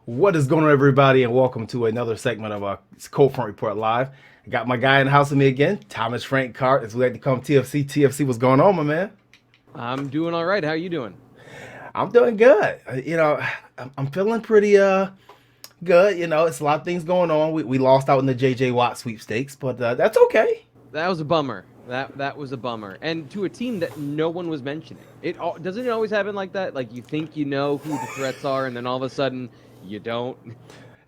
What is going on, everybody, and welcome to another segment of Cold Front Report Live. I got my guy in the house with me again, Thomas Frank Cart, as we like to call him, TFC. TFC, what's going on, my man? I'm doing all right. How you doing? I'm doing good. I'm feeling pretty good. It's a lot of things going on. We lost out in the JJ Watt sweepstakes, but that's okay. That was a bummer. That was a bummer. And to a team that no one was mentioning. Doesn't it always happen like that? Like you think you know who the threats are, and then all of a sudden you don't.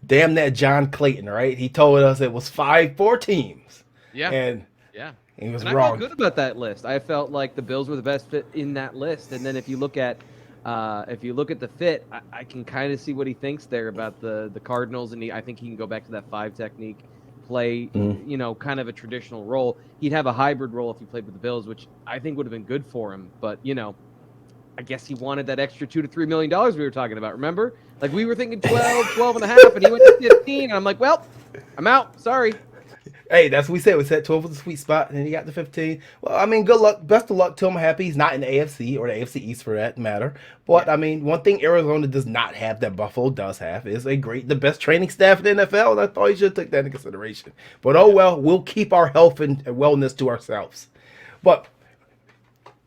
Damn that John Clayton, right? He told us it was four teams, Yeah, and yeah. he was And I felt wrong. good about that list. I felt like the Bills were the best fit in that list. And then if you look at the fit, I can kind of see what he thinks there about the Cardinals, and I think he can go back to that five technique, play Mhm. kind of a traditional role. He'd have a hybrid role if he played with the Bills, which I think would have been good for him. But I guess he wanted that extra $2 to $3 million we were talking about. Remember, like we were thinking 12, 12 and a half, and he went to 15, and I'm like, well, I'm out. Sorry. Hey, that's what we said. We said 12 was a sweet spot, and then he got to 15. Well, I mean, good luck. Best of luck to him. Happy he's not in the AFC or the AFC East for that matter. But, Yeah. I mean, one thing Arizona does not have that Buffalo does have is the best training staff in the NFL, and I thought he should take that into consideration. But, oh Yeah. well, we'll keep our health and wellness to ourselves. But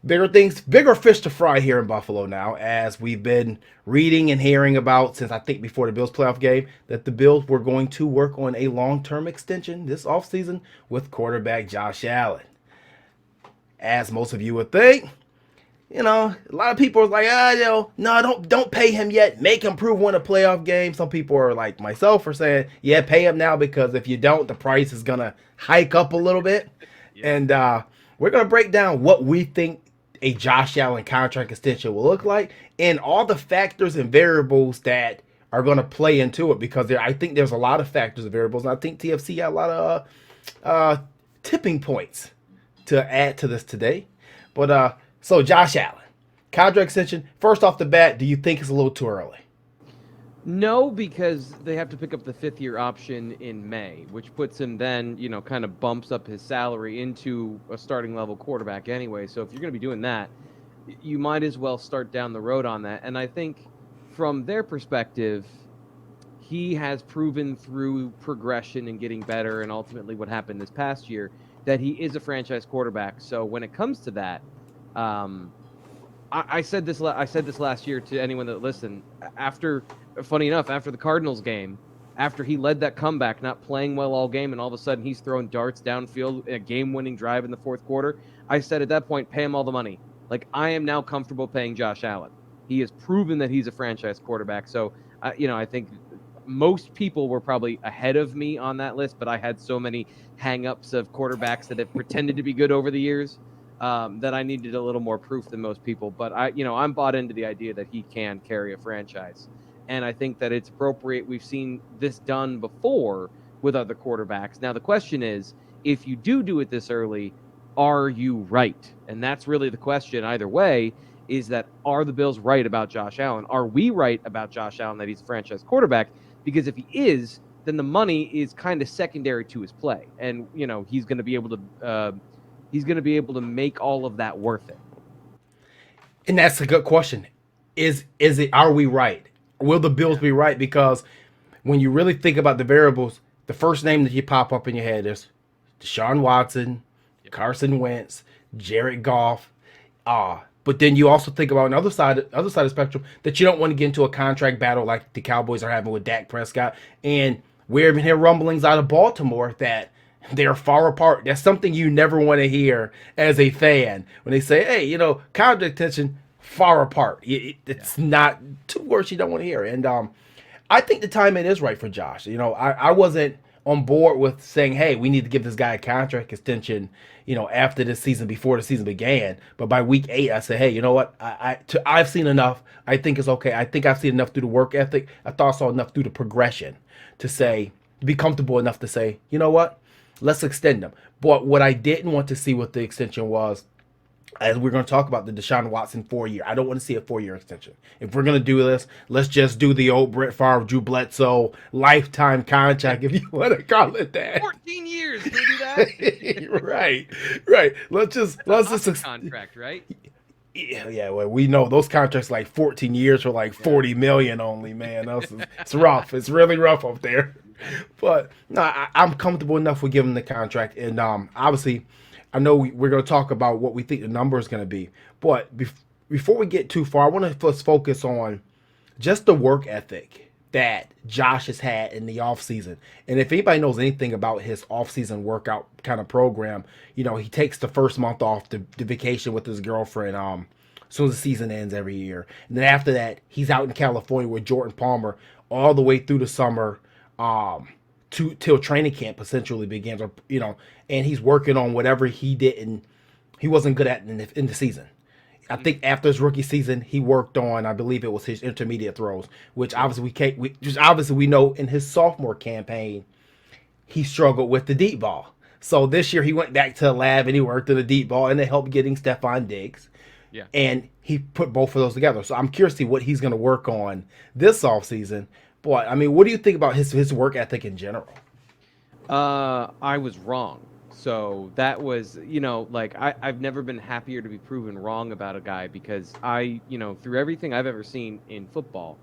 bigger fish to fry here in Buffalo now, as we've been reading and hearing about since I think before the Bills playoff game that the Bills were going to work on a long-term extension this offseason with quarterback Josh Allen. As most of you would think, a lot of people are like, no, don't pay him yet. Make him prove win a playoff game. Some people are like myself are saying, yeah, pay him now because if you don't, the price is gonna hike up a little bit. Yeah. And we're gonna break down what we think a Josh Allen contract extension will look like and all the factors and variables that are going to play into it because I think there's a lot of factors and variables. And I think TFC got a lot of tipping points to add to this today. But so Josh Allen, contract extension. First off the bat, do you think it's a little too early? No, because they have to pick up the fifth-year option in May, which puts him then, kind of bumps up his salary into a starting level quarterback anyway. So if you're going to be doing that, you might as well start down the road on that. And I think from their perspective, he has proven through progression and getting better, and ultimately what happened this past year, that he is a franchise quarterback. So when it comes to that, um, I said this. I said this last year to anyone that listened. Funny enough, after the Cardinals game, after he led that comeback, not playing well all game, and all of a sudden he's throwing darts downfield, a game-winning drive in the fourth quarter. I said at that point, pay him all the money. Like I am now comfortable paying Josh Allen. He has proven that he's a franchise quarterback. So, I think most people were probably ahead of me on that list, but I had so many hang-ups of quarterbacks that have pretended to be good over the years that I needed a little more proof than most people. But I'm bought into the idea that he can carry a franchise, and I think that it's appropriate. We've seen this done before with other quarterbacks. Now the question is, if you do it this early, are you right? And that's really the question. Either way, is that are the Bills right about Josh Allen? Are we right about Josh Allen that he's a franchise quarterback? Because if he is, then the money is kind of secondary to his play, and he's going to be able to make all of that worth it. And that's a good question. Is it? Are we right? Will the Bills Yeah. be right? Because when you really think about the variables, the first name that you pop up in your head is Deshaun Watson, Yep. Carson Wentz, Jared Goff. But then you also think about other side of the spectrum that you don't want to get into a contract battle like the Cowboys are having with Dak Prescott. And we're even hearing rumblings out of Baltimore that they're far apart. That's something you never want to hear as a fan when they say, "Hey, contract tension far apart." Yeah. It's not two words you don't want to hear. And I think the timing is right for Josh. I wasn't on board with saying, hey, we need to give this guy a contract extension, after this season, before the season began. But by week 8, I said, hey, you know what? I've seen enough. I think it's okay. I think I've seen enough through the work ethic. I thought I saw enough through the progression to Yeah. say, to be comfortable enough to say, you know what? Let's extend them. But what I didn't want to see with the extension was as we're going to talk about the Deshaun Watson 4 year. I don't want to see a 4 year extension. If we're going to do this, let's just do the old Brett Favre, Drew Bledsoe lifetime contract, if you want to call it that. 14 years. Can we do that? right, right. Let's just That's an let's awesome just contract, right? Yeah, well, we know those contracts like 14 years for like 40 million only, man. It's rough. It's really rough up there. But no, I'm comfortable enough with giving the contract, and obviously, I know we're going to talk about what we think the number is going to be. But before we get too far, I want to first focus on just the work ethic that Josh has had in the offseason. And if anybody knows anything about his offseason workout kind of program, he takes the first month off to vacation with his girlfriend as soon as the season ends every year. And then after that, he's out in California with Jordan Palmer all the way through the summer till training camp essentially begins. And he's working on whatever he wasn't good at in the season. I think after his rookie season, he worked on, I believe it was his intermediate throws, which obviously we know in his sophomore campaign he struggled with the deep ball. So this year he went back to the lab and he worked on the deep ball, and it helped getting Stephon Diggs. Yeah. And he put both of those together. So I'm curious to see what he's going to work on this offseason. But I mean, what do you think about his work ethic in general? I was wrong. So that was, like I've never been happier to be proven wrong about a guy because through everything I've ever seen in football,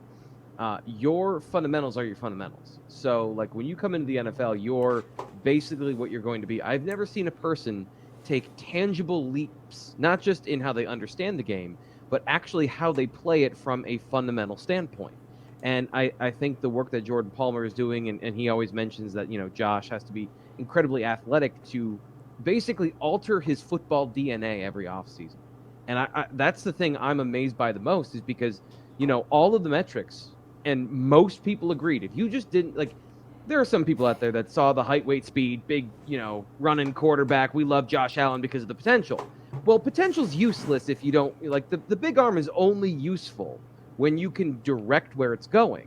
your fundamentals are your fundamentals. So like when you come into the NFL, you're basically what you're going to be. I've never seen a person take tangible leaps, not just in how they understand the game, but actually how they play it from a fundamental standpoint. And I think the work that Jordan Palmer is doing, and he always mentions that, Josh has to be incredibly athletic to basically alter his football DNA every offseason. And that's the thing I'm amazed by the most is because, all of the metrics, and most people agreed, if you just didn't, like, there are some people out there that saw the height, weight, speed, big, running quarterback. We love Josh Allen because of the potential. Well, potential's useless if you don't, like, the big arm is only useful when you can direct where it's going.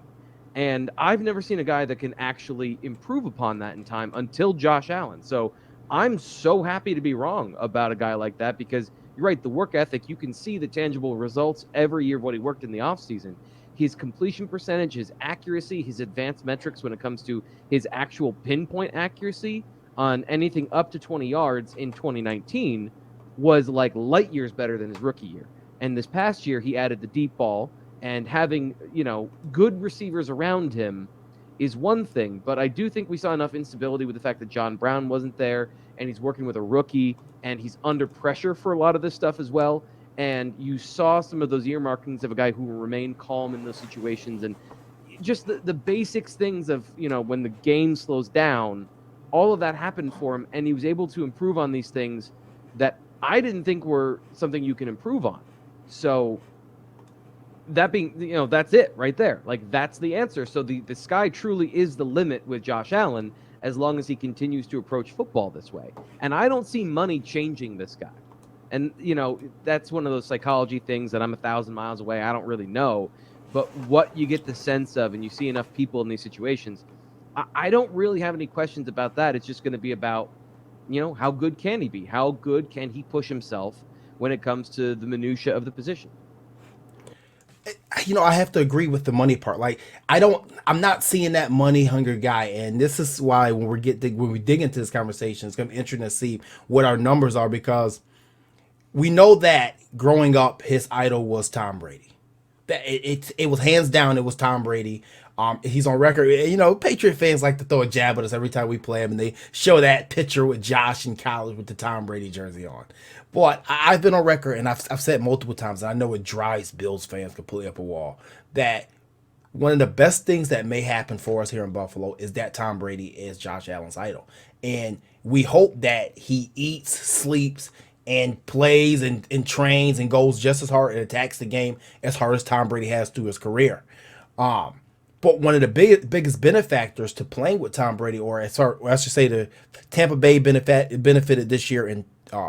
And I've never seen a guy that can actually improve upon that in time until Josh Allen. So I'm so happy to be wrong about a guy like that because you're right, the work ethic, you can see the tangible results every year of what he worked in the offseason. His completion percentage, his accuracy, his advanced metrics when it comes to his actual pinpoint accuracy on anything up to 20 yards in 2019 was like light years better than his rookie year. And this past year, he added the deep ball, and having, good receivers around him is one thing, but I do think we saw enough instability with the fact that John Brown wasn't there, and he's working with a rookie, and he's under pressure for a lot of this stuff as well. And you saw some of those earmarkings of a guy who will remain calm in those situations, and just the basics things of, when the game slows down, all of that happened for him, and he was able to improve on these things that I didn't think were something you can improve on. So that being, that's it right there. Like, that's the answer. So the sky truly is the limit with Josh Allen as long as he continues to approach football this way. And I don't see money changing this guy. And, that's one of those psychology things that I'm 1,000 miles away. I don't really know. But what you get the sense of, and you see enough people in these situations, I don't really have any questions about that. It's just going to be about, how good can he be? How good can he push himself when it comes to the minutia of the position? I have to agree with the money part. Like, I'm not seeing that money hunger guy, and this is why when we dig into this conversation, it's going to be interesting to see what our numbers are because we know that growing up, his idol was Tom Brady. That it was hands down, it was Tom Brady. He's on record. Patriot fans like to throw a jab at us every time we play him, and they show that picture with Josh in college with the Tom Brady jersey on. But I've been on record, and I've said multiple times, and I know it drives Bills fans completely up a wall, that one of the best things that may happen for us here in Buffalo is that Tom Brady is Josh Allen's idol. And we hope that he eats, sleeps, and plays and trains and goes just as hard and attacks the game as hard as Tom Brady has through his career. But one of the biggest benefactors to playing with Tom Brady, or as I should say, the Tampa Bay benefited this year, and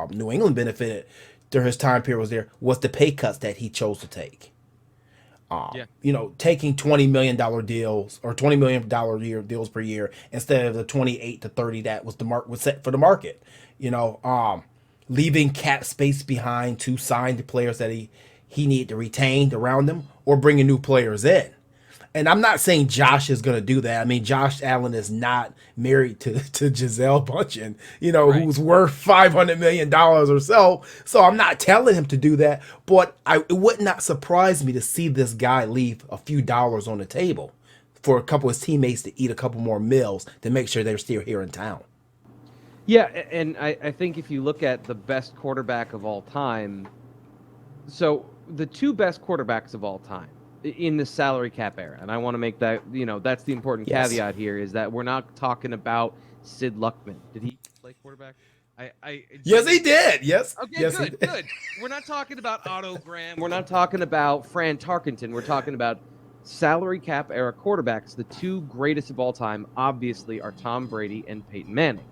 New England benefited during his time period was the pay cuts that he chose to take. Taking $20 million deals or $20 million deals per year instead of the 28 to 30 that was set for the market. Leaving cap space behind to sign the players that he needed to retain around them or bringing new players in. And I'm not saying Josh is going to do that. I mean, Josh Allen is not married to Giselle Bundchen, Right. who's worth $500 million or so. So I'm not telling him to do that. But it would not surprise me to see this guy leave a few dollars on the table for a couple of his teammates to eat a couple more meals to make sure they're still here in town. Yeah, and I think if you look at the best quarterback of all time, so the two best quarterbacks of all time in the salary cap era, and I want to make that, that's the important Yes. caveat here, is that we're not talking about Sid Luckman. Did he play quarterback? Yes, he did. Yes. Okay, yes, good, good. We're not talking about Otto Graham. We're not talking about Fran Tarkenton. We're talking about salary cap era quarterbacks. The two greatest of all time, obviously, are Tom Brady and Peyton Manning.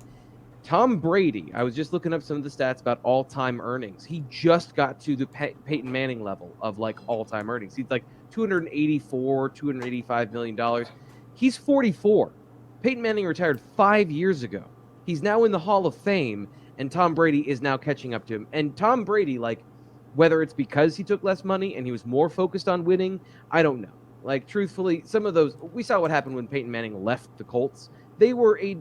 Tom Brady, I was just looking up some of the stats about all-time earnings. He just got to the Peyton Manning level of like all-time earnings. He's like $285 million. He's 44. Peyton Manning retired 5 years ago. He's now in the Hall of Fame, and Tom Brady is now catching up to him. And Tom Brady, like, whether it's because he took less money and he was more focused on winning, I don't know. Like, truthfully, some of those, we saw what happened when Peyton Manning left the Colts. They were a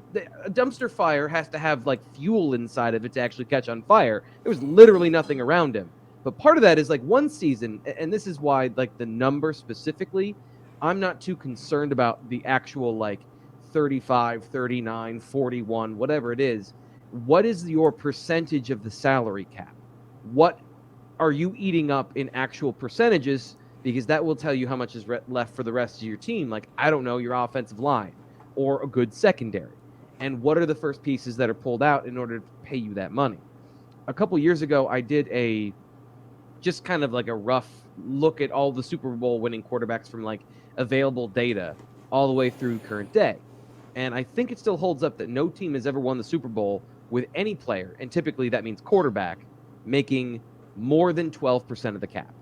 dumpster fire has to have like fuel inside of it to actually catch on fire. There was literally nothing around him. But part of that is like one season, and this is why like the number specifically, I'm not too concerned about the actual like 35, 39, 41, whatever it is. What is your percentage of the salary cap? What are you eating up in actual percentages? Because that will tell you how much is left for the rest of your team. Like, I don't know, your offensive line or a good secondary. And what are the first pieces that are pulled out in order to pay you that money? A couple years ago, I did just kind of like a rough look at all the Super Bowl winning quarterbacks from like available data all the way through current day. And I think it still holds up that no team has ever won the Super Bowl with any player, and typically that means quarterback, making more than 12% of the cap.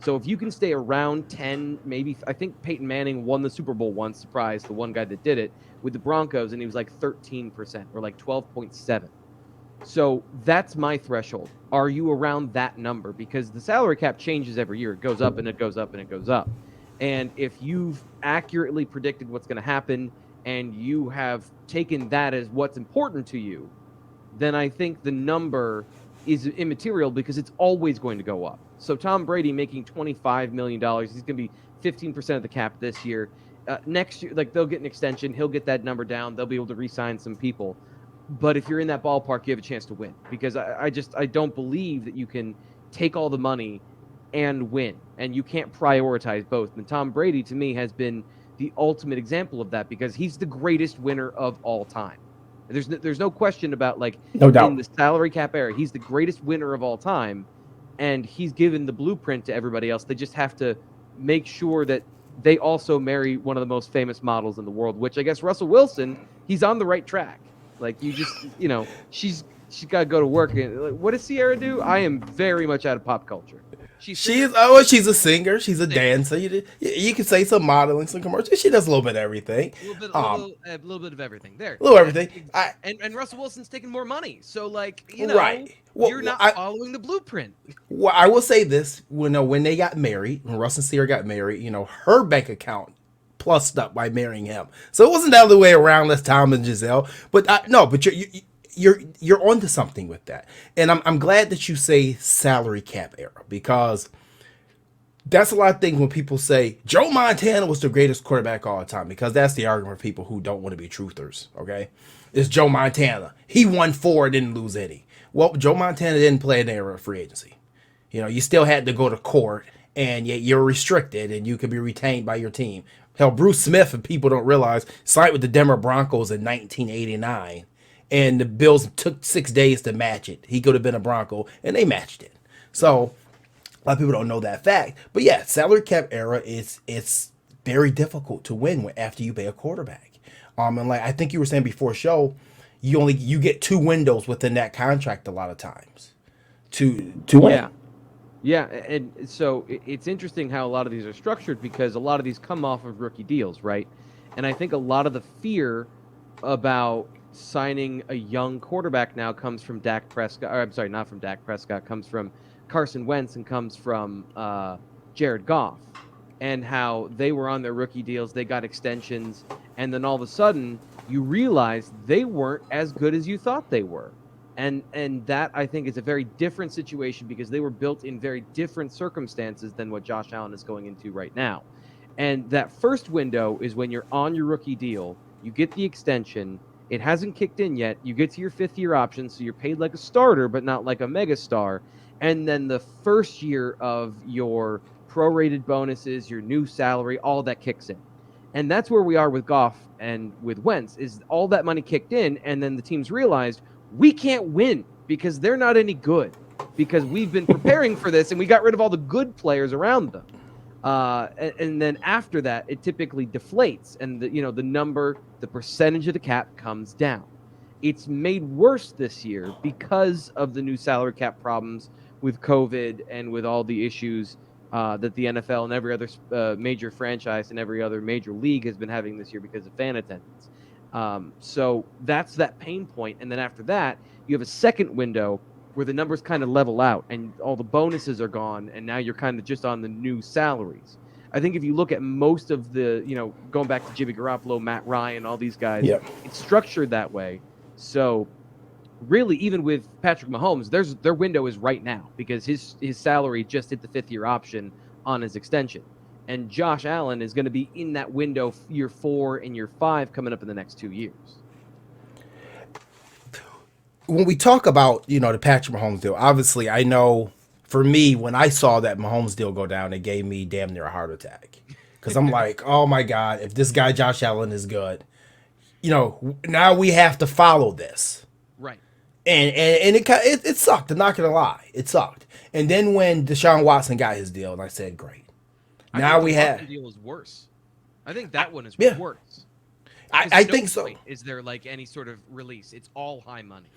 So if you can stay around 10, maybe, I think Peyton Manning won the Super Bowl once, surprise, the one guy that did it, with the Broncos, and he was like 13% or like 12.7. So that's my threshold. Are you around that number? Because the salary cap changes every year. It goes up and it goes up and it goes up. And if you've accurately predicted what's going to happen and you have taken that as what's important to you, then I think the number is immaterial because it's always going to go up. So Tom Brady making $25 million, he's going to be 15% of the cap this year. Next year, like, they'll get an extension. He'll get that number down. They'll be able to re-sign some people. But if you're in that ballpark, you have a chance to win, because I don't believe that you can take all the money and win, and you can't prioritize both. And Tom Brady, to me, has been the ultimate example of that, because he's the greatest winner of all time. There's no question about, like, No doubt. in the salary cap era, he's the greatest winner of all time, and he's given the blueprint to everybody else. They just have to make sure that they also marry one of the most famous models in the world, which I guess Russell Wilson, he's on the right track. Like, you just, she's got to go to work. And like, what does Sierra do? I am very much out of pop culture. She's a singer. She's a dancer. You can say some modeling, some commercials. She does a little bit of everything. A little bit of everything there. A little everything. And Russell Wilson's taking more money. So, like, right. Well, you're not following the blueprint. Well, I will say this: when they got married, when Russ and Sierra got married, her bank account plussed up by marrying him. So it wasn't the other way around. That's Tom and Giselle. But you're onto something with that, and I'm glad that you say salary cap era, because that's a lot of things when people say Joe Montana was the greatest quarterback of all time, because that's the argument for people who don't want to be truthers. Okay, it's Joe Montana. He won 4, didn't lose any. Well, Joe Montana didn't play an era of free agency. You still had to go to court, and yet you're restricted, and you could be retained by your team. Hell, Bruce Smith, if people don't realize, signed with the Denver Broncos in 1989. And the Bills took 6 days to match it. He could have been a Bronco, and they matched it. So a lot of people don't know that fact. But yeah, salary cap era it's very difficult to win after you pay a quarterback. And like I think you were saying before show, you get 2 windows within that contract a lot of times to win. Yeah, and so it's interesting how a lot of these are structured, because a lot of these come off of rookie deals, right? And I think a lot of the fear about signing a young quarterback now comes from Dak Prescott. Or I'm sorry, not from Dak Prescott. Comes from Carson Wentz and comes from Jared Goff. and how they were on their rookie deals, they got extensions, and then all of a sudden you realize they weren't as good as you thought they were. And that, I think, is a very different situation because they were built in very different circumstances than what Josh Allen is going into right now. And that first window is when you're on your rookie deal, you get the extension, it hasn't kicked in yet, you get to your fifth-year option, so you're paid like a starter but not like a megastar. And then the first year of your prorated bonuses, your new salary, all of that kicks in. And that's where we are with Goff and with Wentz, is all that money kicked in, and then the teams realized we can't win because they're not any good, because we've been preparing for this and we got rid of all the good players around them. And then after that, it typically deflates, and the percentage of the cap comes down. It's made worse this year because of the new salary cap problems with COVID and with all the issues that the NFL and every other major franchise and every other major league has been having this year because of fan attendance. So that's that pain point. And then after that, you have a second window where the numbers kind of level out and all the bonuses are gone, and now you're kind of just on the new salaries. I think if you look at most of the, going back to Jimmy Garoppolo, Matt Ryan, all these guys, It's structured that way. So really, even with Patrick Mahomes, their window is right now because his salary just hit the fifth-year option on his extension. And Josh Allen is going to be in that window year 4 and year 5 coming up in the next 2 years. When we talk about, the Patrick Mahomes deal, obviously I know for me, when I saw that Mahomes deal go down, it gave me damn near a heart attack. Because I'm like, oh my God, if this guy Josh Allen is good, now we have to follow this. Right. And it sucked, I'm not going to lie. It sucked. And then when Deshaun Watson got his deal, and I said, great. Now we have. The deal is worse. I think that one is worse. I think so. Is there like any sort of release? It's all high money.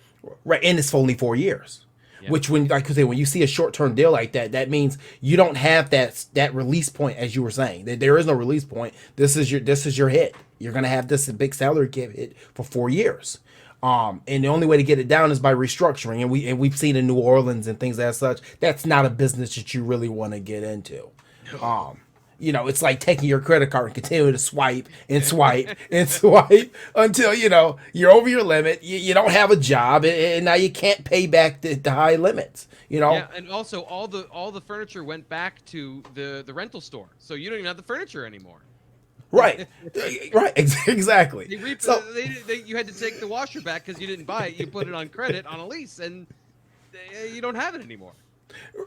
Right, and it's for only 4 years. Yeah. Which, when you see a short-term deal like that, that means you don't have that release point, as you were saying. There is no release point. This is your hit. You're gonna have this big salary cap hit for 4 years. And the only way to get it down is by restructuring. And we've seen in New Orleans and things as such. That's not a business that you really want to get into. No. It's like taking your credit card and continuing to swipe and swipe and swipe until, you're over your limit. You don't have a job, and now you can't pay back the high limits, Yeah, and also all the furniture went back to the rental store, so you don't even have the furniture anymore. Right, right, exactly. You had to take the washer back because you didn't buy it. You put it on credit on a lease, and you don't have it anymore.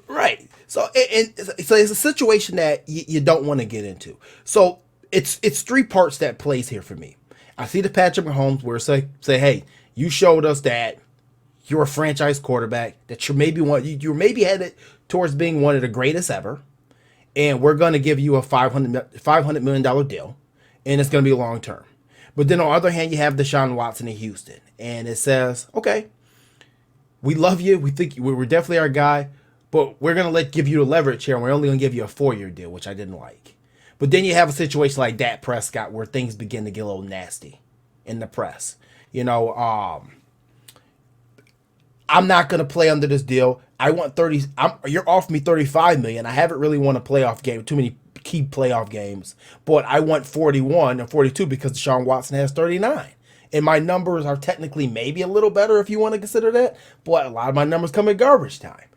Right. So it's a situation that you don't want to get into. So it's 3 parts that plays here for me. I see the Patrick Mahomes where say, hey, you showed us that you're a franchise quarterback, that you're maybe headed towards being one of the greatest ever, and we're going to give you a $500 million deal, and it's going to be long term. But then on the other hand, you have Deshaun Watson in Houston, and it says, okay, we love you, we think we're definitely our guy, but we're going to give you the leverage here, and we're only going to give you a 4-year deal, which I didn't like. But then you have a situation like Dak Prescott where things begin to get a little nasty in the press. I'm not going to play under this deal. I want 30. You're offering me $35 million. I haven't really won a playoff game, too many key playoff games, but I want 41 or 42 because Deshaun Watson has 39. And my numbers are technically maybe a little better if you want to consider that, but a lot of my numbers come in garbage time.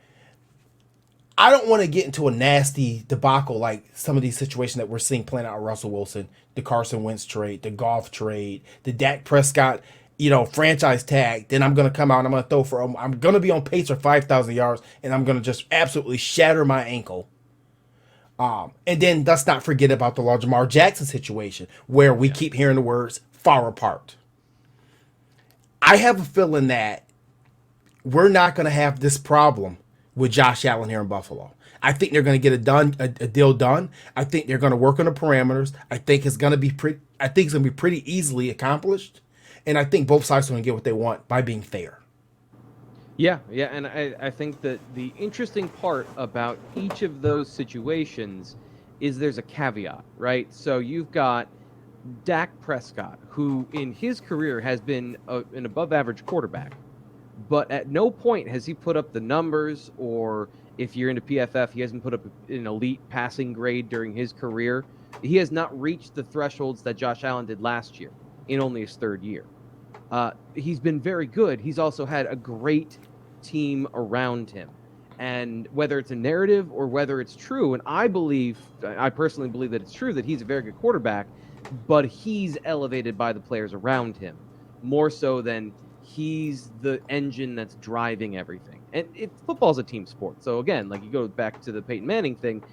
I don't want to get into a nasty debacle like some of these situations that we're seeing playing out with Russell Wilson, the Carson Wentz trade, the Goff trade, the Dak Prescott, franchise tag. Then I'm going to come out and I'm going to be on pace for 5,000 yards, and I'm going to just absolutely shatter my ankle. And then let's not forget about the Lamar Jackson situation where we keep hearing the words far apart. I have a feeling that we're not going to have this problem with Josh Allen here in Buffalo. I think they're going to get a deal done. I think they're going to work on the parameters. I think it's going to be pretty easily accomplished, and I think both sides are going to get what they want by being fair. Yeah, and I think that the interesting part about each of those situations is there's a caveat, right? So you've got Dak Prescott, who in his career has been an above-average quarterback, but at no point has he put up the numbers or If you're into PFF, he hasn't put up an elite passing grade during his career. He has not reached the thresholds that Josh Allen did last year in only his third year. He's been very good. He's also had a great team around him. And whether it's a narrative or whether it's true, and I personally believe that it's true that he's a very good quarterback, but he's elevated by the players around him more so than he's the engine that's driving everything. And football's a team sport. So again, like you go back to the Peyton Manning thing,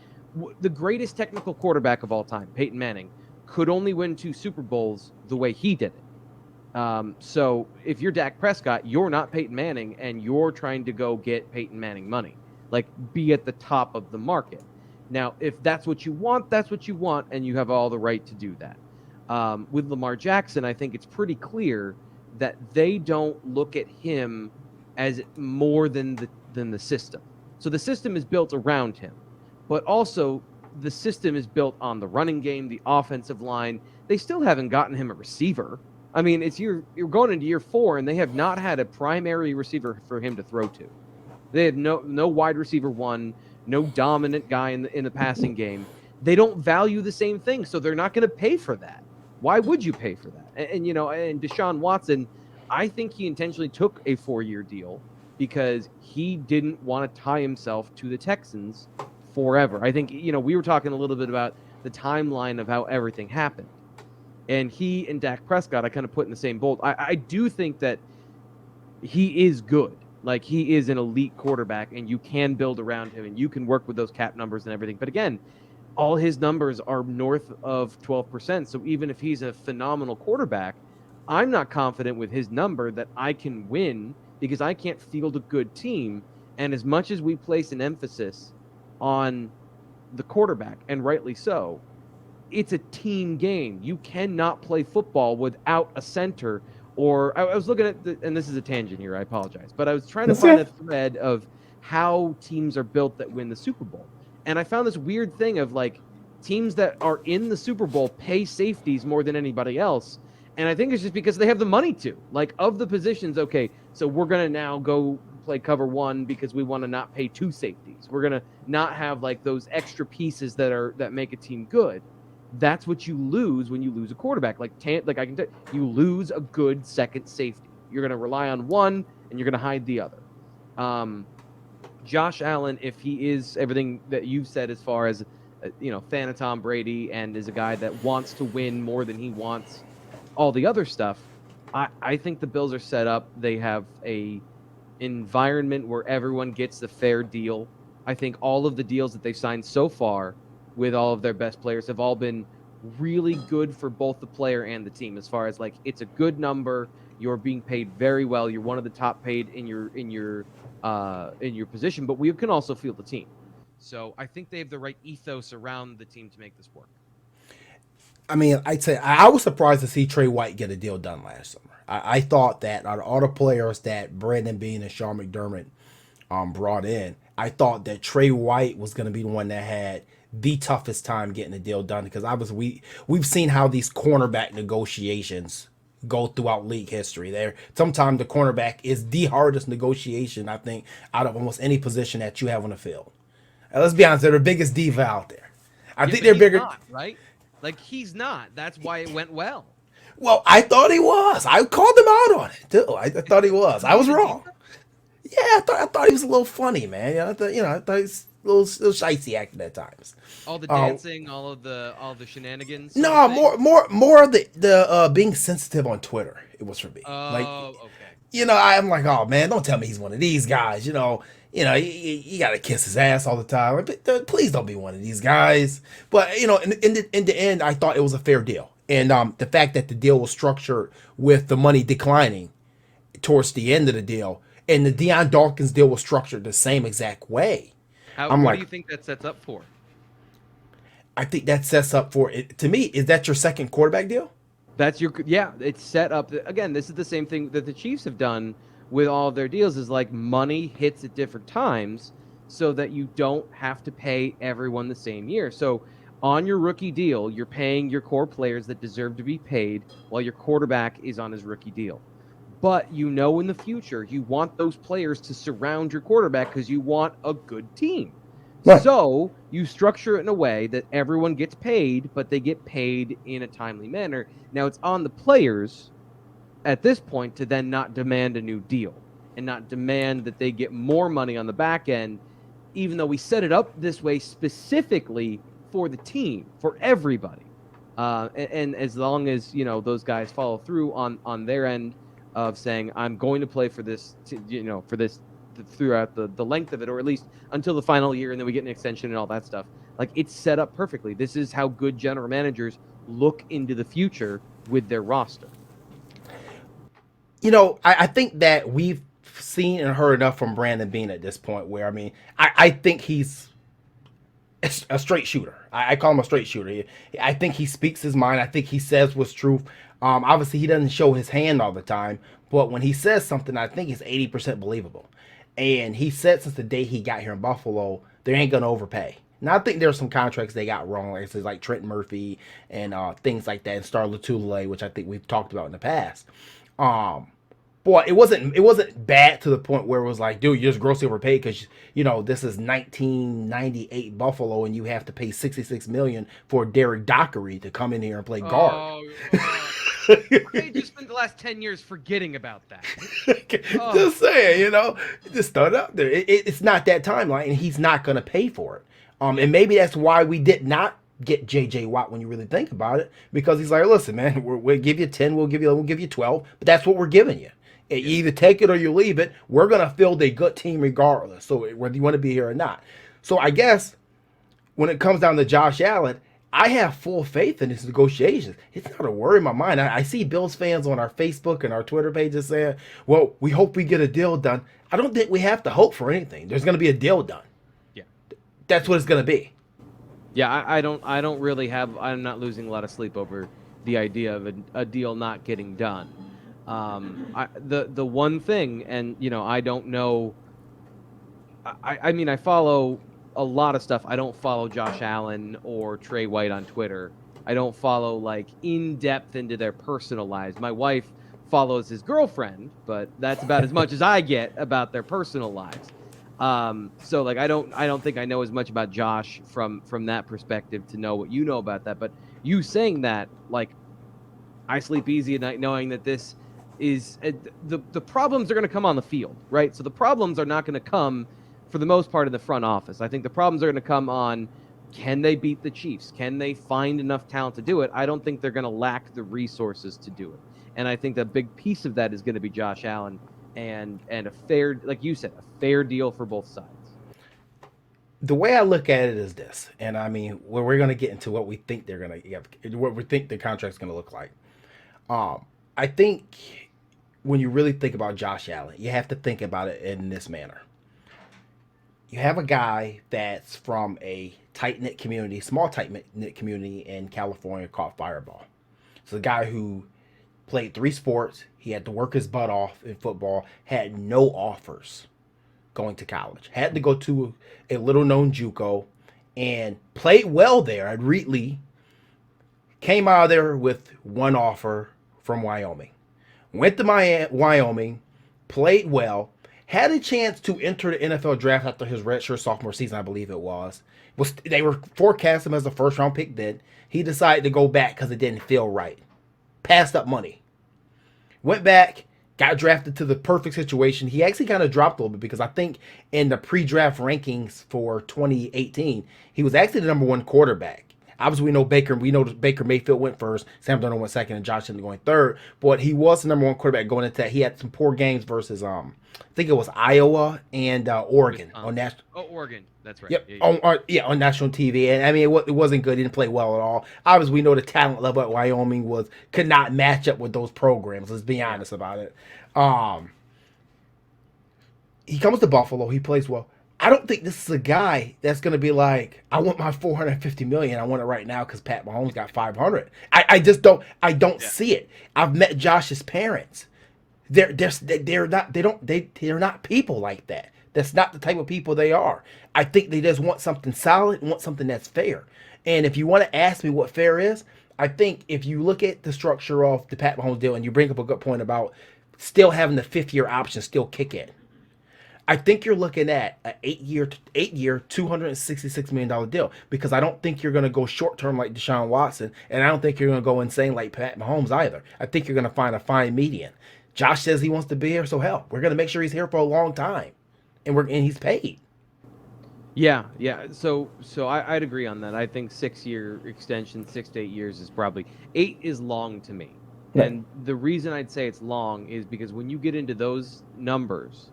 the greatest technical quarterback of all time, Peyton Manning, could only win 2 Super Bowls the way he did it. So if you're Dak Prescott, you're not Peyton Manning, and you're trying to go get Peyton Manning money. Like, be at the top of the market. Now, if that's what you want, that's what you want, and you have all the right to do that. With Lamar Jackson, I think it's pretty clear that they don't look at him as more than the system. So the system is built around him, but also the system is built on the running game, the offensive line. They still haven't gotten him a receiver. I mean, you're going into year 4, and they have not had a primary receiver for him to throw to. They have no wide receiver 1, no dominant guy in the passing game. They don't value the same thing, so they're not going to pay for that. Why would you pay for that? And Deshaun Watson, I think he intentionally took a 4-year deal because he didn't want to tie himself to the Texans forever. I think, we were talking a little bit about the timeline of how everything happened. And he and Dak Prescott, I kind of put in the same boat. I do think that he is good. Like, he is an elite quarterback, and you can build around him, and you can work with those cap numbers and everything. But again, all his numbers are north of 12%. So even if he's a phenomenal quarterback, I'm not confident with his number that I can win because I can't field a good team. And as much as we place an emphasis on the quarterback, and rightly so, it's a team game. You cannot play football without a center. Or I was looking at, and this is a tangent here, I apologize, but I was trying to find a thread of how teams are built that win the Super Bowl. And I found this weird thing of, like, teams that are in the Super Bowl pay safeties more than anybody else. And I think it's just because they have the money to. Like, of the positions, okay, so we're going to now go play cover 1 because we want to not pay 2 safeties. We're going to not have, like, those extra pieces that make a team good. That's what you lose when you lose a quarterback. Like I can tell you lose a good second safety. You're going to rely on one, and you're going to hide the other. Josh Allen, if he is everything that you've said as far as fan of Tom Brady and is a guy that wants to win more than he wants all the other stuff, I think the Bills are set up. They have a environment where everyone gets the fair deal. I think all of the deals that they've signed so far with all of their best players have all been really good for both the player and the team, as far as, like, it's a good number. You're being paid very well. You're one of the top paid in your position, but we can also field the team. So I think they have the right ethos around the team to make this work. I mean, I'd say I was surprised to see Trey White get a deal done last summer. I thought that out of all the players that Brandon Beane and Sean McDermott brought in, I thought that Trey White was going to be the one that had the toughest time getting the deal done, because we've seen how these cornerback negotiations go throughout league history. Sometimes the cornerback is the hardest negotiation, I think, out of almost any position that you have on the field. And let's be honest, they're the biggest diva out there. I think they're bigger, not, right? Like, he's not. That's why it went well. Well, I thought he was. I called him out on it too. I thought he was. I was wrong. Yeah, I thought he was a little funny, man. I thought he's a little shicey acting at times. All the dancing, all the shenanigans. No, more of the being sensitive on Twitter. It was for me. Oh, okay. I'm like, oh man, don't tell me he's one of these guys. You gotta kiss his ass all the time. But please don't be one of these guys. But in the end, I thought it was a fair deal, and the fact that the deal was structured with the money declining towards the end of the deal, and the Deion Dawkins deal was structured the same exact way. What do you think that sets up for? I think that sets up for it. To me, is that your second quarterback deal? It's set up. Again, this is the same thing that the Chiefs have done with all of their deals, is like money hits at different times so that you don't have to pay everyone the same year. So on your rookie deal, you're paying your core players that deserve to be paid while your quarterback is on his rookie deal. But in the future, you want those players to surround your quarterback because you want a good team. Right. So you structure it in a way that everyone gets paid, but they get paid in a timely manner. Now it's on the players at this point to then not demand a new deal and not demand that they get more money on the back end, even though we set it up this way specifically for the team, for everybody. And as long as, those guys follow through on their end of saying, I'm going to play for this, for this throughout the length of it, or at least until the final year, and then we get an extension and all that stuff. Like, it's set up perfectly. This is how good general managers look into the future with their roster. I think that we've seen and heard enough from Brandon Beane at this point where, I think he's a straight shooter. I call him a straight shooter. I think he speaks his mind. I think he says what's truth. Obviously, he doesn't show his hand all the time, but when he says something, I think it's 80% believable. And he said since the day he got here in Buffalo, they ain't going to overpay. Now, I think there's some contracts they got wrong, like Trent Murphy and things like that, and Star Lotulelei, which I think we've talked about in the past. Boy, it wasn't bad to the point where it was like, dude, you're just grossly overpaid because this is 1998 Buffalo and you have to pay $66 million for Derek Dockery to come in here and play guard. They just spent the last 10 years forgetting about that. Just saying, just throw it out there. It's not that timeline, and he's not going to pay for it. And maybe that's why we did not get J.J. Watt when you really think about it, because he's like, listen, man, we'll give you 10, we'll give you 12, but that's what we're giving you. You either take it or you leave it. We're going to field a good team regardless, so whether you want to be here or not. So I guess when it comes down to Josh Allen, I have full faith in his negotiations. It's not a worry in my mind. I see Bills fans on our Facebook and our Twitter pages saying, well, we hope we get a deal done. I don't think we have to hope for anything. There's going to be a deal done. Yeah. That's what it's going to be. Yeah, I don't really I'm not losing a lot of sleep over the idea of a deal not getting done. The one thing, and I don't know. I follow a lot of stuff. I don't follow Josh Allen or Trey White on Twitter. I don't follow in depth into their personal lives. My wife follows his girlfriend, but that's about as much as I get about their personal lives. So I don't think I know as much about Josh from that perspective to know what you know about that. But you saying that, I sleep easy at night knowing that this is the problems are going to come on the field, right? So the problems are not going to come for the most part in the front office. I think the problems are going to come on, can they beat the Chiefs? Can they find enough talent to do it? I don't think they're going to lack the resources to do it. And I think the big piece of that is going to be Josh Allen and a fair, like you said, a fair deal for both sides. The way I look at it is this, and we're going to get into what we think they're going to, what we think the contract's going to look like. I think when you really think about Josh Allen, you have to think about it in this manner. You have a guy that's from a tight-knit community, small tight-knit community in California called Fireball. So the guy who played 3 sports, he had to work his butt off in football, had no offers going to college, had to go to a little-known JUCO, and played well there at Wheatley, came out of there with 1 offer from Wyoming. Went to Wyoming, played well, had a chance to enter the NFL draft after his redshirt sophomore season, I believe it was. They were forecasting him as a first-round pick then. He decided to go back because it didn't feel right. Passed up money. Went back, got drafted to the perfect situation. He actually kind of dropped a little bit because I think in the pre-draft rankings for 2018, he was actually the number 1 quarterback. Obviously, we know Baker Mayfield went first, Sam Darnold went second, and Josh Allen going third. But he was the number 1 quarterback going into that. He had some poor games versus I think it was Iowa and Oregon on national. Oh, Oregon, that's right. Yep, on national TV, and it wasn't good. He didn't play well at all. Obviously, we know the talent level at Wyoming could not match up with those programs. Let's be honest about it. He comes to Buffalo. He plays well. I don't think this is a guy that's going to be like, I want my $450 million. I want it right now because Pat Mahomes got $500. I just don't. I don't see it. I've met Josh's parents. They're not people like that. That's not the type of people they are. I think they just want something solid, want something that's fair. And if you want to ask me what fair is, I think if you look at the structure of the Pat Mahomes deal and you bring up a good point about still having the 5th-year option still kick in. I think you're looking at an 8-year, $266 million deal, because I don't think you're going to go short term like Deshaun Watson, and I don't think you're going to go insane like Pat Mahomes either. I think you're going to find a fine median. Josh says he wants to be here, so hell, we're going to make sure he's here for a long time, and he's paid. Yeah, yeah. So I'd agree on that. I think 6-year extension, 6 to 8 years is probably 8 is long to me. Right. And the reason I'd say it's long is because when you get into those numbers,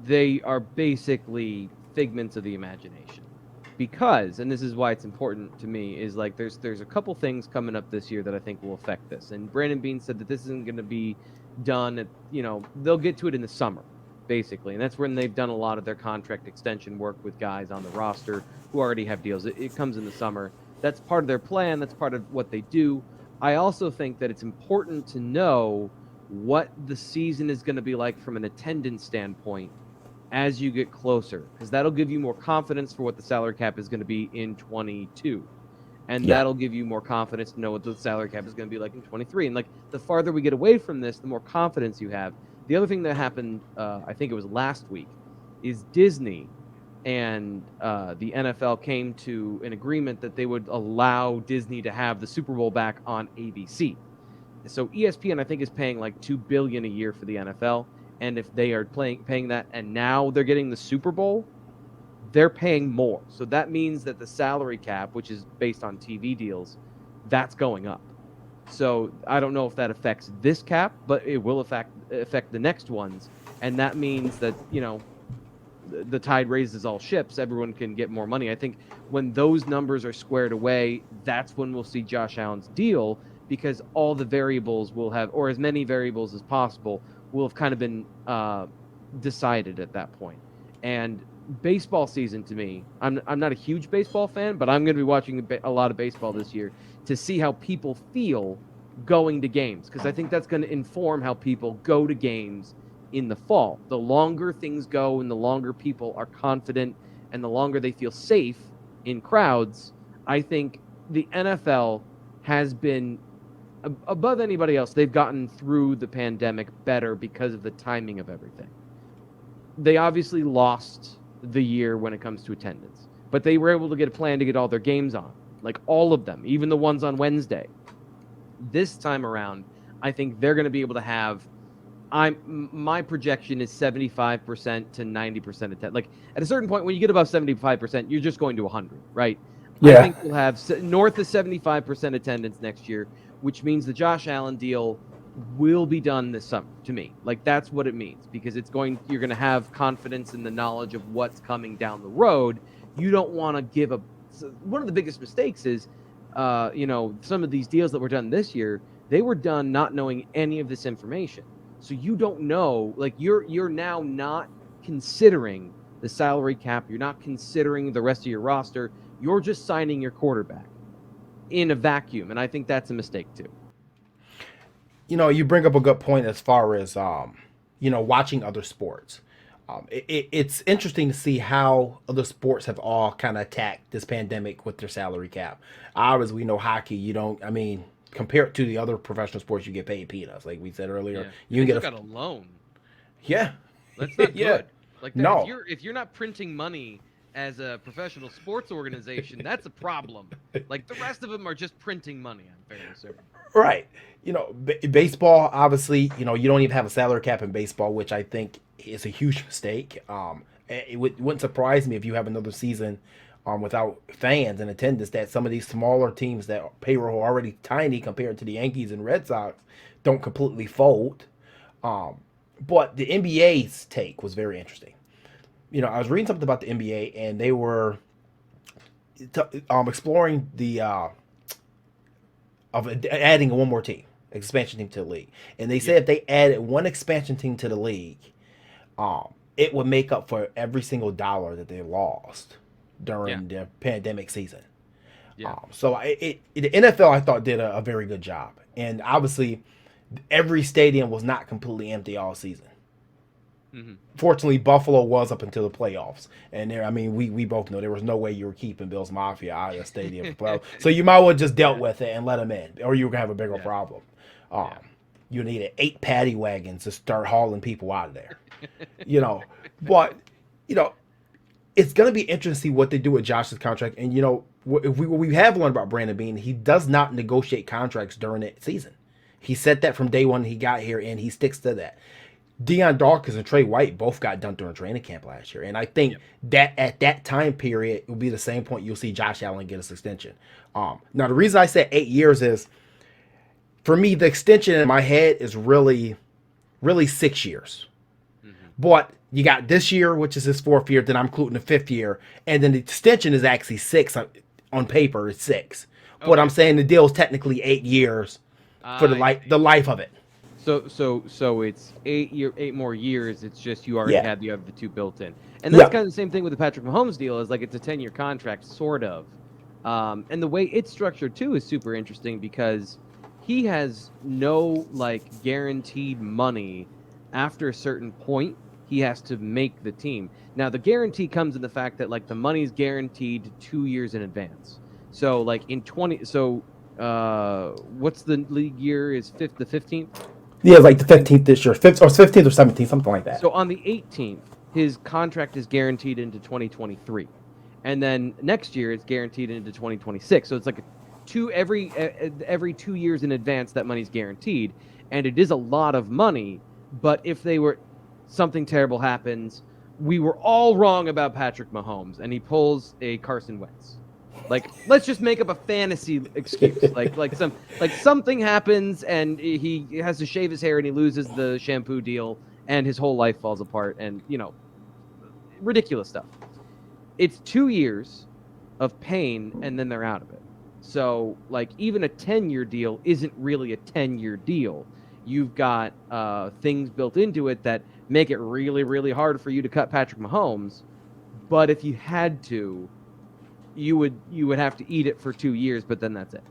they are basically figments of the imagination. Because, and this is why it's important to me, is like there's a couple things coming up this year that I think will affect this. And Brandon Beane said that this isn't going to be done at, they'll get to it in the summer, basically. And that's when they've done a lot of their contract extension work with guys on the roster who already have deals. It comes in the summer. That's part of their plan. That's part of what they do. I also think that it's important to know what the season is going to be like from an attendance standpoint as you get closer, because that'll give you more confidence for what the salary cap is going to be in 22. And that'll give you more confidence to know what the salary cap is going to be like in 23. And like the farther we get away from this, the more confidence you have. The other thing that happened, I think it was last week, is Disney and the NFL came to an agreement that they would allow Disney to have the Super Bowl back on ABC. So ESPN, I think, is paying like $2 billion a year for the NFL. And if they are paying that, and now they're getting the Super Bowl, they're paying more. So that means that the salary cap, which is based on TV deals, that's going up. So I don't know if that affects this cap, but it will affect the next ones. And that means that, the tide raises all ships. Everyone can get more money. I think when those numbers are squared away, that's when we'll see Josh Allen's deal, because all the variables will have, or as many variables as possible, will have kind of been decided at that point. And baseball season, to me, I'm not a huge baseball fan, but I'm going to be watching a lot of baseball this year to see how people feel going to games, because I think that's going to inform how people go to games in the fall. The longer things go and the longer people are confident and the longer they feel safe in crowds, I think the NFL has been above anybody else. They've gotten through the pandemic better because of the timing of everything. They obviously lost the year when it comes to attendance, but they were able to get a plan to get all their games on, like all of them, even the ones on Wednesday. This time around, I think they're going to be able to have, my projection is 75% to 90% attendance. Like at a certain point, when you get above 75%, you're just going to 100, right? Yeah. I think we'll have north of 75% attendance next year, which means the Josh Allen deal will be done this summer, to me. Like that's what it means, because you're going to have confidence in the knowledge of what's coming down the road. You don't want to give one of the biggest mistakes is, some of these deals that were done this year, they were done not knowing any of this information. So you don't know, like you're now not considering the salary cap. You're not considering the rest of your roster. You're just signing your quarterback in a vacuum. And I think that's a mistake too. You bring up a good point as far as, watching other sports. It's interesting to see how other sports have all kind of attacked this pandemic with their salary cap. Obviously, we know hockey, compared to the other professional sports, you get paid peanuts. Like we said earlier, you can get a loan. Yeah. That's not Yeah. good. Like that, No. if you're not printing money as a professional sports organization, that's a problem. Like the rest of them are just printing money, I'm fairly certain. Right. Baseball, obviously, you don't even have a salary cap in baseball, which I think is a huge mistake. It wouldn't surprise me if you have another season without fans in attendance, that some of these smaller teams that payroll are already tiny compared to the Yankees and Red Sox don't completely fold. But the NBA's take was very interesting. I was reading something about the NBA, and they were exploring the of adding one more team, expansion team to the league. And they said if they added one expansion team to the league, it would make up for every single dollar that they lost during the pandemic season. Yeah. So the NFL, I thought, did a very good job. And obviously, every stadium was not completely empty all season. Mm-hmm. Fortunately, Buffalo was up until the playoffs. And we both know there was no way you were keeping Bills Mafia out of the stadium. So you might well just dealt with it and let them in, or you were going to have a bigger problem. you needed 8 paddy wagons to start hauling people out of there. You know, but you know, it's going to be interesting to see what they do with Josh's contract. And you know, if we have learned about Brandon Bean, he does not negotiate contracts during the season. He said that from day one he got here, and he sticks to that. Deion Dawkins and Trey White both got done during training camp last year, and I think that at that time period will be the same point you'll see Josh Allen get his extension. Now the reason I said 8 years is, for me, the extension in my head is really 6 years. But you got this year, which is his 4th year, then I'm including the 5th year, and then the extension is actually 6 on paper. It's 6, but I'm saying the deal is technically 8 years for the life of it. So it's 8 more years. It's just you already had the other 2 built in, and that's kind of the same thing with the Patrick Mahomes deal. Is like it's a 10-year contract, sort of, and the way it's structured too is super interesting because he has no like guaranteed money after a certain point. He has to make the team. Now the guarantee comes in the fact that like the money's guaranteed 2 years in advance. So like in 20, so what's the league year? Is the 15th? Yeah, it's like the 15th this year, 15th or 17th, something like that. So on the 18th, his contract is guaranteed into 2023, and then next year it's guaranteed into 2026. So it's like every 2 years in advance that money's guaranteed, and it is a lot of money. But if something terrible happens, we were all wrong about Patrick Mahomes, and he pulls a Carson Wentz. Like, let's just make up a fantasy excuse. like something happens and he has to shave his hair and he loses the shampoo deal and his whole life falls apart, and you know, ridiculous stuff. It's 2 years of pain and then they're out of it. So like even a 10-year deal isn't really a 10-year deal. You've got things built into it that make it really, really hard for you to cut Patrick Mahomes. But if you had to, you would have to eat it for 2 years, but then that's it.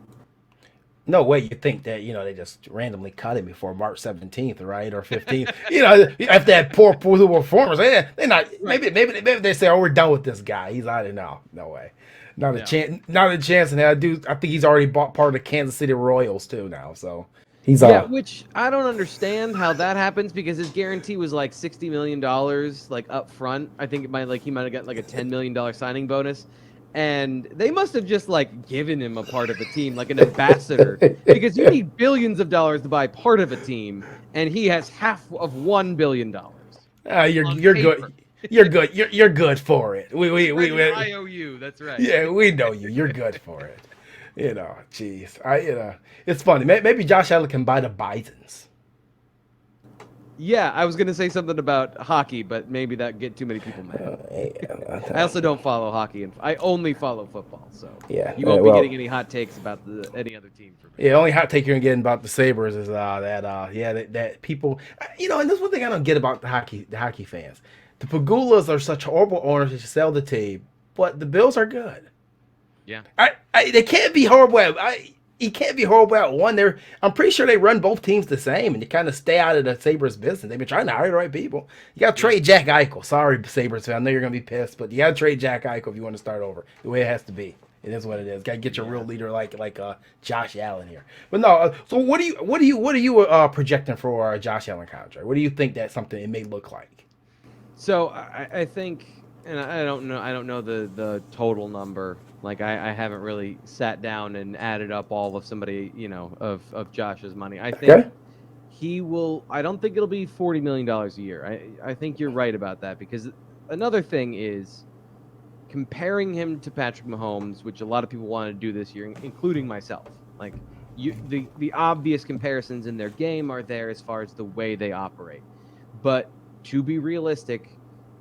No way you think that, you know, they just randomly cut him before March 17th, right, or 15th. You know, after that poor performance, they're not. Maybe they say, "Oh, we're done with this guy. He's out of now." No way, not a chance. Not a chance. And I think he's already bought part of the Kansas City Royals too now. So he's which I don't understand how that happens because his guarantee was like $60 million, like up front. I think he might have got like a $10 million signing bonus. And they must have just like given him a part of a team, like an ambassador, because you need billions of dollars to buy part of a team, and he has half of $1 billion. You're good. You're good. You're good for it. We IOU. That's right. Yeah, we know you. You're good for it. You know, jeez. It's funny. Maybe Josh Allen can buy the Bisons. Yeah, I was gonna say something about hockey, but maybe that get too many people mad. I also don't follow hockey, and I only follow football. So you won't be getting any hot takes about any other team for me. Yeah, the only hot take you're gonna get about the Sabres is that people, you know, and this is one thing I don't get about the hockey fans. The Pagulas are such horrible owners that sell the team, but the Bills are good. Yeah, they can't be horrible. He can't be horrible at one. I'm pretty sure they run both teams the same, and you kind of stay out of the Sabres business. They've been trying to hire the right people. You got to trade Jack Eichel. Sorry, Sabres fan. I know you're going to be pissed, but you got to trade Jack Eichel if you want to start over. The way it has to be. It is what it is. Got to get your real leader like Josh Allen here. But no. So what are you projecting for Josh Allen contract? What do you think that's something it may look like? So I think, and I don't know the total number. Like I haven't really sat down and added up all of somebody, you know, of Josh's money. I think he will. I don't think it'll be $40 million a year. I think you're right about that because another thing is comparing him to Patrick Mahomes, which a lot of people want to do this year, including myself. Like the obvious comparisons in their game are there as far as the way they operate. But to be realistic,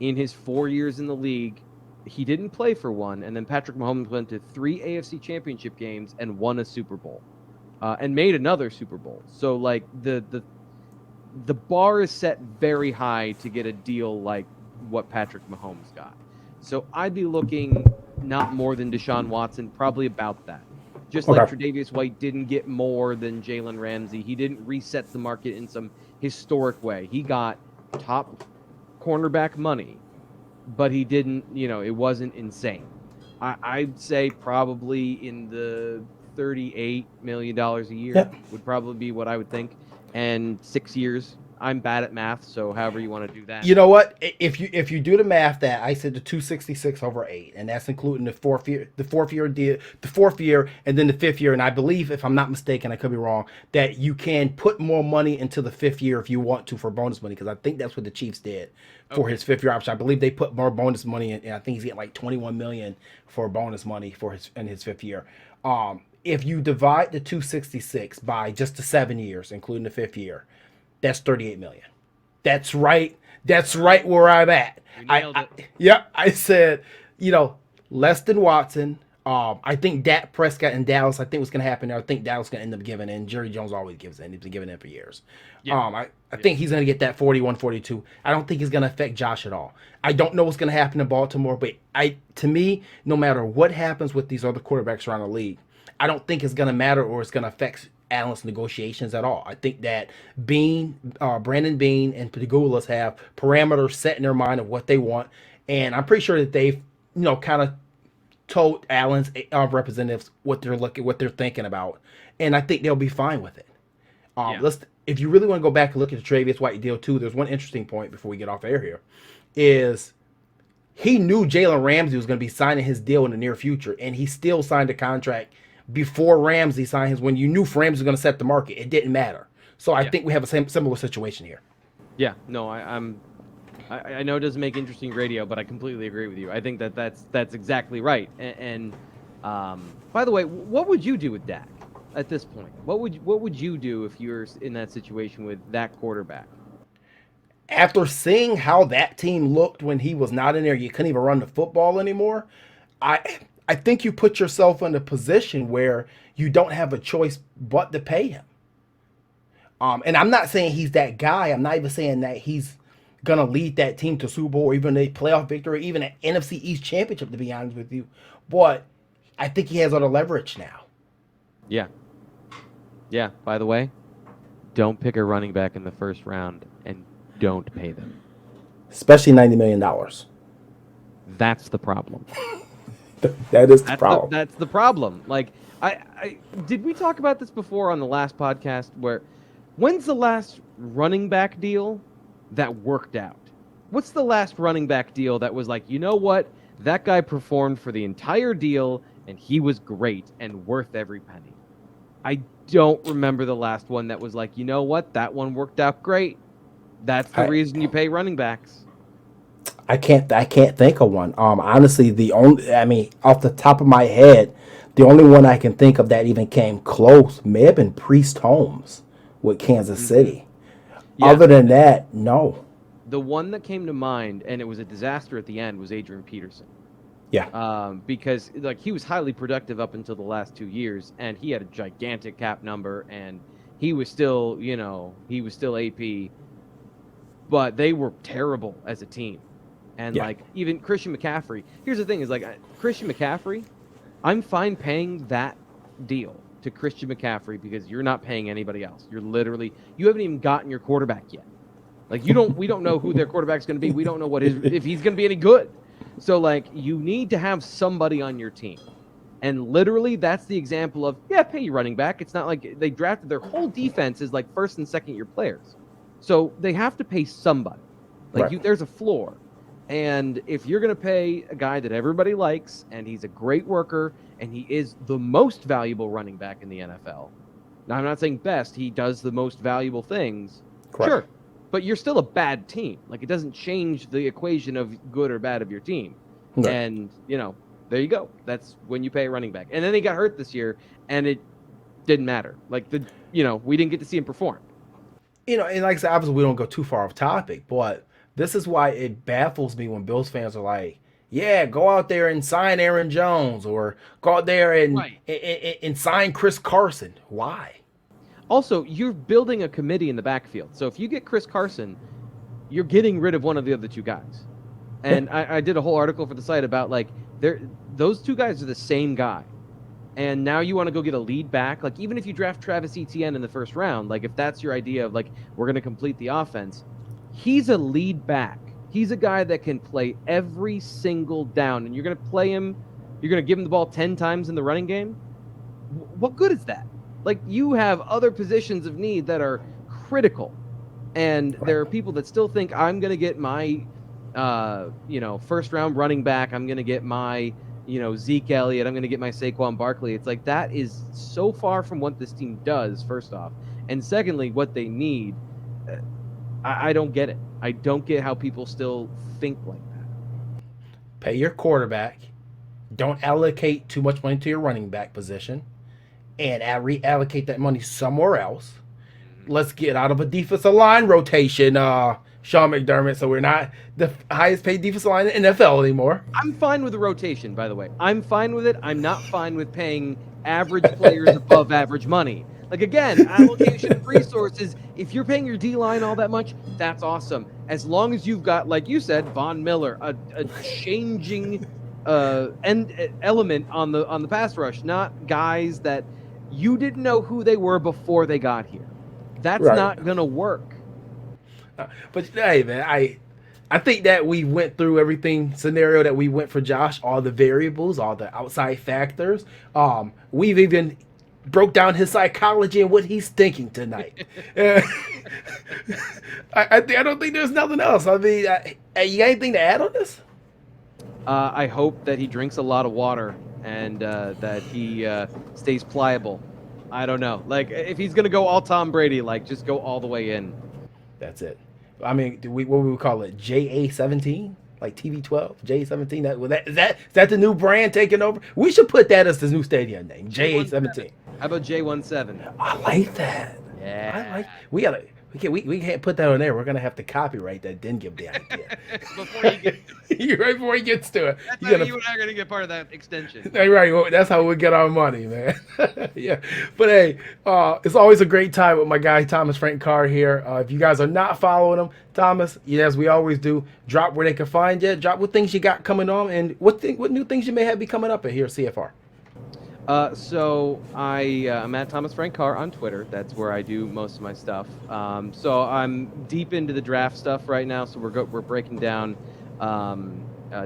in his 4 years in the league, he didn't play for one, and then Patrick Mahomes went to 3 AFC Championship games and won a Super Bowl, and made another Super Bowl. So like the bar is set very high to get a deal like what Patrick Mahomes got. So I'd be looking not more than Deshaun Watson, probably about that. Just like Tre'Davious White didn't get more than Jalen Ramsey, he didn't reset the market in some historic way. He got top cornerback money, but he didn't, you know, it wasn't insane. I'd say probably in the $38 million a year would probably be what I would think. and 6 years. I'm bad at math, so however you want to do that. You know what? If you do the math, that I said the 266 over 8, and that's including the fourth year, and then the fifth year. And I believe, if I'm not mistaken, I could be wrong, that you can put more money into the fifth year if you want to for bonus money, because I think that's what the Chiefs did for his fifth year option. I believe they put more bonus money in, and I think he's getting like 21 million for bonus money for his fifth year. If you divide the 266 by just the 7 years, including the fifth year, that's 38 million. That's right. That's right where I'm at. You nailed it. Yeah, I said, less than Watson. I think Dak Prescott in Dallas, I think what's going to happen there. I think Dallas going to end up giving in. Jerry Jones always gives in. He's been giving in for years. Yeah. I think he's going to get that 41, 42. I don't think he's going to affect Josh at all. I don't know what's going to happen in Baltimore, but to me, no matter what happens with these other quarterbacks around the league, I don't think it's going to matter or it's going to affect Allen's negotiations at all. I think that Brandon Bean, and Pagulas have parameters set in their mind of what they want, and I'm pretty sure that they've, kind of told Allen's representatives what they're thinking about, and I think they'll be fine with it. If you really want to go back and look at the Travis White deal too, there's one interesting point before we get off air here, is he knew Jalen Ramsey was going to be signing his deal in the near future, and he still signed a contract before Ramsey signed his, when you knew Ramsey was going to set the market. It didn't matter. So I think we have a similar situation here. Yeah, no, I know it doesn't make interesting radio, but I completely agree with you. I think that's exactly right. And by the way, what would you do with Dak at this point? What would you do if you're in that situation with that quarterback? After seeing how that team looked when he was not in there, you couldn't even run the football anymore. I think you put yourself in a position where you don't have a choice but to pay him. And I'm not saying he's that guy. I'm not even saying that he's going to lead that team to Super Bowl or even a playoff victory, even an NFC East championship, to be honest with you. But I think he has other leverage now. Yeah. Yeah, by the way, don't pick a running back in the first round and don't pay them. Especially $90 million. That's the problem. That is the problem. That's the problem. Like, I did we talk about this before on the last podcast? When's the last running back deal that worked out? What's the last running back deal that was like, you know what? That guy performed for the entire deal and he was great and worth every penny. I don't remember the last one that was like, you know what? That one worked out great. That's the reason you pay running backs. I can't think of one. Honestly, off the top of my head, the only one I can think of that even came close may have been Priest Holmes with Kansas City. Yeah. Other than that, no. The one that came to mind, and it was a disaster at the end, was Adrian Peterson. Yeah. Because he was highly productive up until the last 2 years, and he had a gigantic cap number, and he was still AP, but they were terrible as a team. And even Christian McCaffrey. Here's the thing: Christian McCaffrey, I'm fine paying that deal to Christian McCaffrey because you're not paying anybody else. You haven't even gotten your quarterback yet. We don't know who their quarterback's going to be. We don't know if he's going to be any good. So you need to have somebody on your team. And literally, that's the example of pay your running back. It's not like they drafted their whole defense is first and second year players, so they have to pay somebody. There's a floor. And if you're going to pay a guy that everybody likes, and he's a great worker, and he is the most valuable running back in the NFL. Now, I'm not saying best. He does the most valuable things. Correct. Sure. But you're still a bad team. It doesn't change the equation of good or bad of your team. Right. And, there you go. That's when you pay a running back. And then he got hurt this year, and it didn't matter. We didn't get to see him perform. And like I said, obviously we don't go too far off topic, but this is why it baffles me when Bills fans are like, yeah, go out there and sign Aaron Jones, or go out there and sign Chris Carson. Why? Also, you're building a committee in the backfield. So if you get Chris Carson, you're getting rid of one of the other two guys. And I did a whole article for the site about those two guys are the same guy. And now you want to go get a lead back. Even if you draft Travis Etienne in the first round, if that's your idea of we're going to complete the offense, he's a lead back. He's a guy that can play every single down, and you're going to play him. You're going to give him the ball 10 times in the running game. What good is that? You have other positions of need that are critical. And there are people that still think I'm going to get my, first round running back. I'm going to get my, Zeke Elliott. I'm going to get my Saquon Barkley. It's like that is so far from what this team does, first off. And secondly, what they need. I don't get it. I don't get how people still think like that. Pay your quarterback. Don't allocate too much money to your running back position. And reallocate that money somewhere else. Let's get out of a defensive line rotation, Sean McDermott, so we're not the highest paid defensive line in the NFL anymore. I'm fine with the rotation, by the way. I'm fine with it. I'm not fine with paying average players above average money. Like, again, allocation of resources. If you're paying your D-line all that much, that's awesome. As long as you've got, like you said, Von Miller, a changing element on the pass rush, not guys that you didn't know who they were before they got here. That's not going to work. But, hey, man, I think that we went through everything scenario that we went for Josh, all the variables, all the outside factors. We've even broke down his psychology and what he's thinking tonight. I don't think there's nothing else. I mean, you got anything to add on this? I hope that he drinks a lot of water and that he stays pliable. I don't know. Like, if he's going to go all Tom Brady, like, just go all the way in. That's it. I mean, what we would call it? JA-17? Like TV12? JA-17? Is that the new brand taking over? We should put that as the new stadium name. JA-17. How about J17? I like that. Yeah. We can't put that on there. We're gonna have to copyright that. Then give the idea. Before he gets to it. That's how you and I are gonna get part of that extension. Right. Well, that's how we get our money, man. Yeah. But hey, it's always a great time with my guy Thomas Frank Carr here. If you guys are not following him, Thomas, as we always do, drop where they can find you. Drop what things you got coming on, and what new things you may have be coming up at here at CFR. So I'm at Thomas Frank Carr on Twitter. That's where I do most of my stuff. So I'm deep into the draft stuff right now. So we're breaking down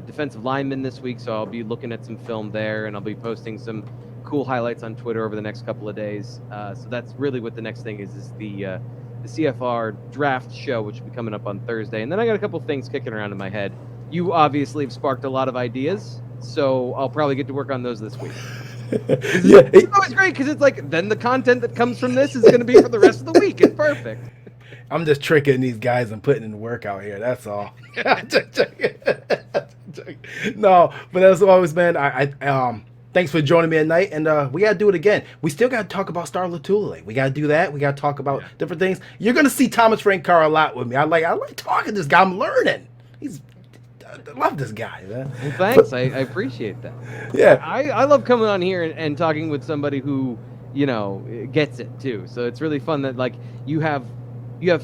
defensive linemen this week. So I'll be looking at some film there, and I'll be posting some cool highlights on Twitter over the next couple of days. So that's really what the next thing is the CFR draft show, which will be coming up on Thursday. And then I got a couple things kicking around in my head. You obviously have sparked a lot of ideas, so I'll probably get to work on those this week. Yeah, it's always great because it's like then the content that comes from this is going to be for the rest of the week. It's perfect. I'm just tricking these guys and putting in the work out here. That's all. No, but as always, man, I thanks for joining me at night, and we gotta do it again. We still gotta talk about Star Latulippe. We gotta do that. We gotta talk about different things. You're gonna see Thomas Frank Carr a lot with me. I like talking to this guy. I'm learning. I love this guy, man. Well, thanks. I appreciate that. Yeah. I love coming on here and talking with somebody who, gets it too. So it's really fun that like you have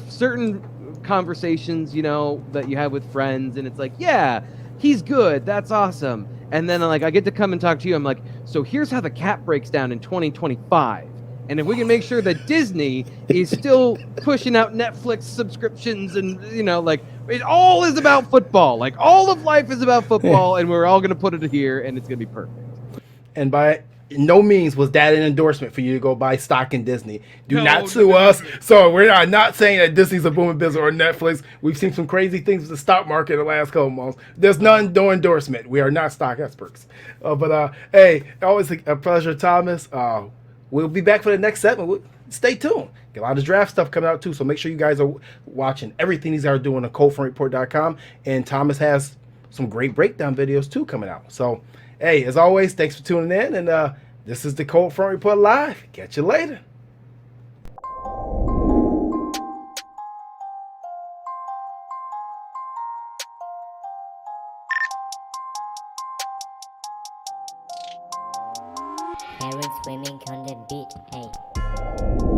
certain conversations, that you have with friends, and it's like, yeah, he's good. That's awesome. And then like I get to come and talk to you. I'm like, so here's how the cap breaks down in 2025. And if we can make sure that Disney is still pushing out Netflix subscriptions and, like it all is about football. Like all of life is about football, and we're all going to put it here, and it's going to be perfect. And by no means was that an endorsement for you to go buy stock in Disney. Do not sue us. So we're not saying that Disney's a booming business or Netflix. We've seen some crazy things with the stock market the last couple months. There's no endorsement. We are not stock experts. But hey, always a pleasure, Thomas. We'll be back for the next segment. Stay tuned. Got a lot of draft stuff coming out too, so make sure you guys are watching everything these guys are doing on coldfrontreport.com. And Thomas has some great breakdown videos too coming out. So, hey, as always, thanks for tuning in. And this is the Cold Front Report Live. Catch you later. Parents swimming on the beach, hey.